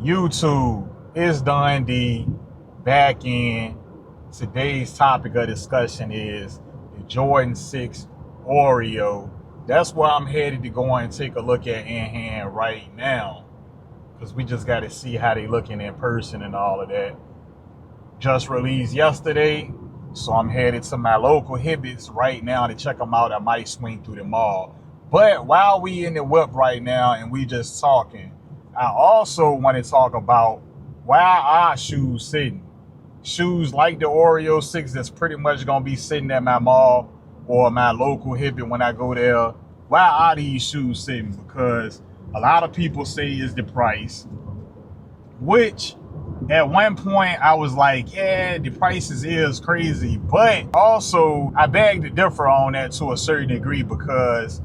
YouTube is done the back end. Today's topic of discussion is the Jordan 6 Oreo. That's where I'm headed to go and take a look at in hand right now, because we just got to see how they looking in person and all of that. Just released yesterday, so I'm headed to my local Hibbits right now to check them out. I might swing through the mall. But while we in the whip right now and we just talking, I also want to talk about why our shoes sitting. Shoes like the Oreo 6 that's pretty much going to be sitting at my mall or my local Hibbit when I go there. Why are these shoes sitting? Because a lot of people say it's the price, which at one point I was like, yeah, the prices is crazy. But also I beg to differ on that to a certain degree, because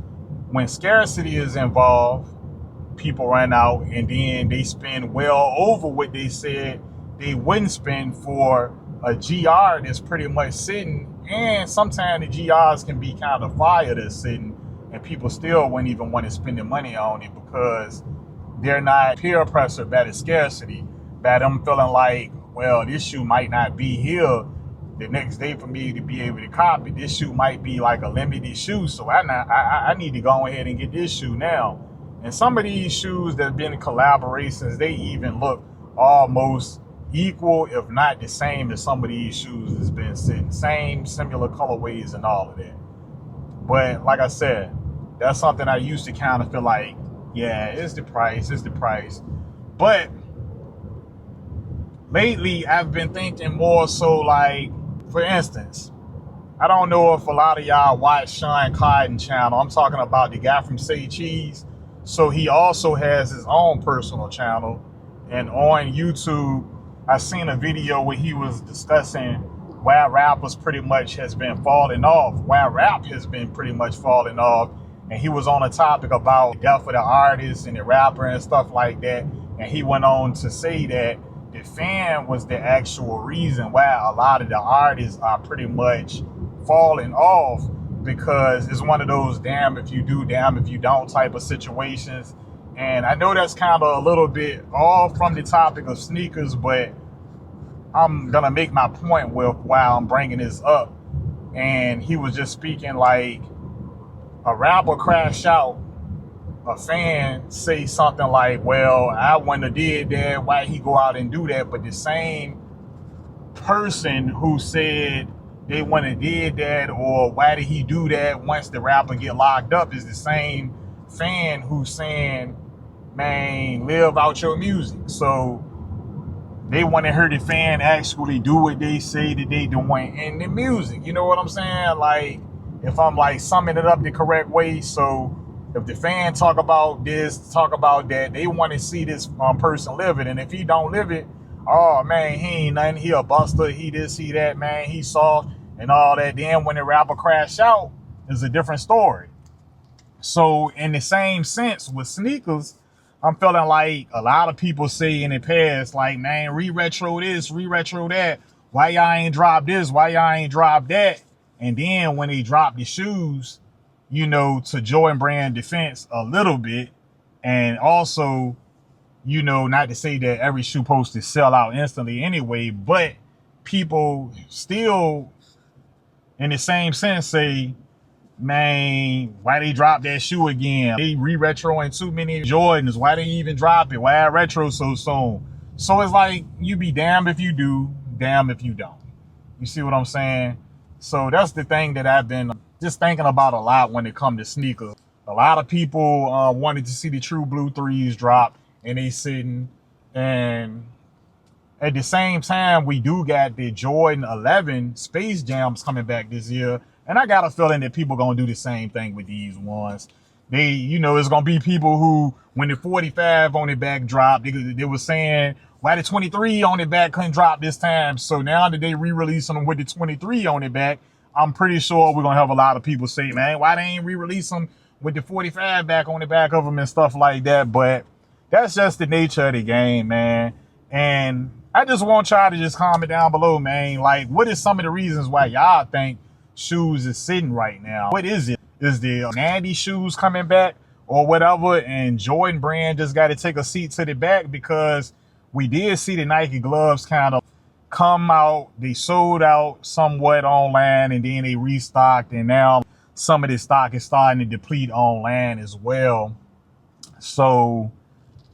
when scarcity is involved, people run out and then they spend well over what they said they wouldn't spend for a GR that's pretty much sitting. And sometimes the GRs can be kind of fire that's sitting and people still wouldn't even want to spend the money on it because they're not peer pressure by the scarcity, by them feeling like, well, this shoe might not be here the next day for me to be able to cop it. This shoe might be like a limited shoe, so I need to go ahead and get this shoe now. And some of these shoes that have been in collaborations, they even look almost equal, if not the same, as some of these shoes that's been sitting. Same, similar colorways and all of that. But like I said, that's something I used to kind of feel like, yeah, it's the price. But lately, I've been thinking more so like, for instance, I don't know if a lot of y'all watch Sean Cotton channel. I'm talking about the guy from Say Cheese. So he also has his own personal channel. And on YouTube, I seen a video where he was discussing why rappers pretty much has been falling off, why rap has been pretty much falling off. And he was on a topic about the death of the artist and the rapper and stuff like that. And he went on to say that the fan was the actual reason why a lot of the artists are pretty much falling off, because it's one of those damn if you do, damn if you don't type of situations. And I know that's kind of a little bit off from the topic of sneakers, but I'm going to make my point with while I'm bringing this up. And he was just speaking like a rapper crash out, a fan say something like, well, I wouldn't have did that, why he go out and do that? But the same person who said they wouldn't have did that, or why did he do that once the rapper get locked up, is the same fan who's saying, man, live out your music. So they want to hear the fan actually do what they say that they doing in the music. You know what I'm saying? Like, if I'm like summing it up the correct way. So if the fan talk about this, talk about that, they want to see this person live it. And if he don't live it, oh man, he ain't nothing. He a buster. He this, he that, man. He soft and all that. Then when the rapper crash out, is a different story. So in the same sense with sneakers, I'm feeling like a lot of people say in the past, like, man, re-retro this, re-retro that. Why y'all ain't drop this? Why y'all ain't drop that? And then when they drop the shoes, you know, to Jordan brand defense a little bit. And also, you know, not to say that every shoe post to sell out instantly anyway, but people still in the same sense say, man, why they drop that shoe again? They re-retroing too many Jordans. Why they even drop it? Why retro so soon? So it's like, you be damned if you do, damned if you don't. You see what I'm saying? So that's the thing that I've been just thinking about a lot when it comes to sneakers. A lot of people wanted to see the True Blue 3s drop, and they sitting. And at the same time, we do got the Jordan 11 Space Jams coming back this year. And I got a feeling that people going to do the same thing with these ones. They, you know, it's going to be people who, when the 45 on the back dropped, they were saying, why the 23 on the back couldn't drop this time? So now that they re-releasing them with the 23 on the back, I'm pretty sure we're going to have a lot of people say, man, why they ain't re-release them with the 45 back on the back of them and stuff like that. But that's just the nature of the game, man. And I just want y'all to just comment down below, man. Like, what is some of the reasons why y'all think shoes is sitting right now? What is it? Is the Nandy shoes coming back or whatever? And Jordan brand just got to take a seat to the back because We did see the Nike gloves kind of come out. They sold out somewhat online, and then they restocked, and now some of this stock is starting to deplete online as well. So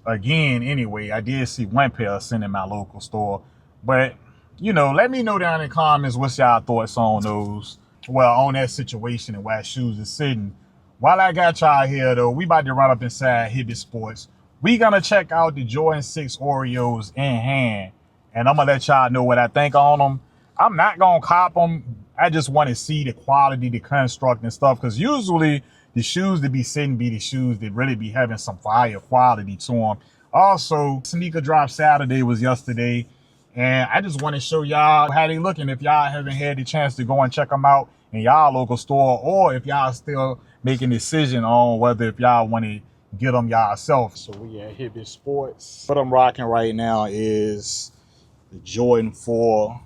again, anyway, I did see one pair sitting in my local store, but you know, let me know down in the comments what's y'all thoughts on those. Well, on that situation and where shoes is sitting. While I got y'all here though, we about to run up inside Hibbett Sports. We gonna check out the Jordan 6 Oreos in hand, and I'm gonna let y'all know what I think on them. I'm not gonna cop them. I just want to see the quality, the construct and stuff, because usually the shoes that be sitting be the shoes that really be having some fire quality to them. Also, sneaker drop Saturday was yesterday, and I just want to show y'all how they looking. If y'all haven't had the chance to go and check them out in y'all local store, or if y'all still making a decision on whether if y'all want to get them yourself. So we at Hibbett Sports. What I'm rocking right now is the Jordan 4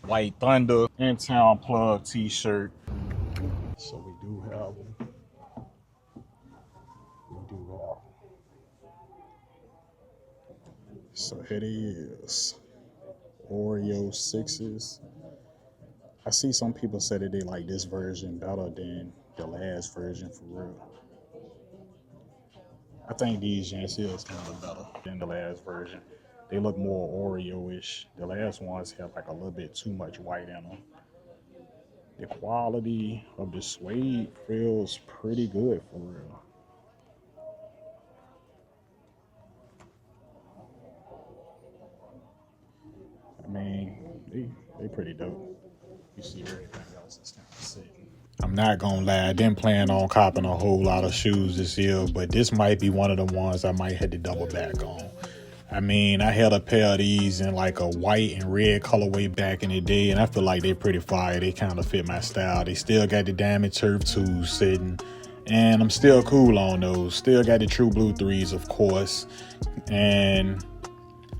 White Thunder In Town Plug t-shirt. So we do have them. We do have them. So here it is. Oreo 6s. I see some people say that they like this version better than the last version, for real. I think these gents is kind of better than the last version. They look more Oreo-ish. The last ones have like a little bit too much white in them. The quality of the suede feels pretty good, for real. I mean, they pretty dope. You see everything else that's kind of sick. I'm not gonna lie, I didn't plan on copping a whole lot of shoes this year, but this might be one of the ones I might have to double back on. I mean, I had a pair of these in like a white and red colorway back in the day, and I feel like they're pretty fire. They kind of fit my style. They still got the Diamond Turf 2s sitting, and I'm still cool on those. Still got the True Blue 3s, of course, and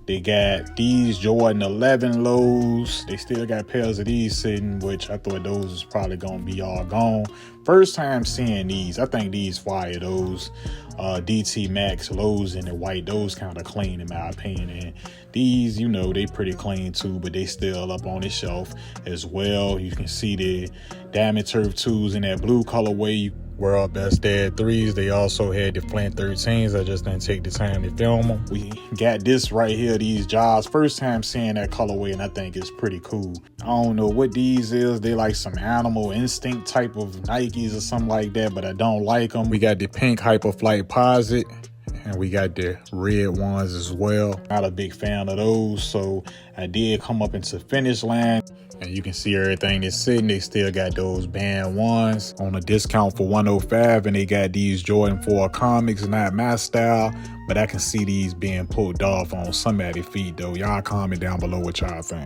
they got these Jordan 11 lows. They still got pairs of these sitting, which I thought those was probably gonna be all gone. First time seeing these. I think these fire. Those DT Max lows in the white, those kind of clean in my opinion. And these, you know, they pretty clean too, but they still up on the shelf as well. You can see the Diamond Turf 2s in that blue colorway. World Best Dad 3s. They also had the Flint 13s. I just didn't take the time to film them. We got this right here, these Jaws. First time seeing that colorway, and I think it's pretty cool. I don't know what these is. They like some Animal Instinct type of Nikes or something like that, but I don't like them. We got the pink Hyperflight Posit, and we got the red ones as well. Not a big fan of those, so I did come up into Finish Line. And you can see everything that's sitting. They still got those band ones on a discount for $105, and they got these Jordan 4 comics, not my style, but I can see these being pulled off on somebody's feet though. Y'all comment down below what y'all think.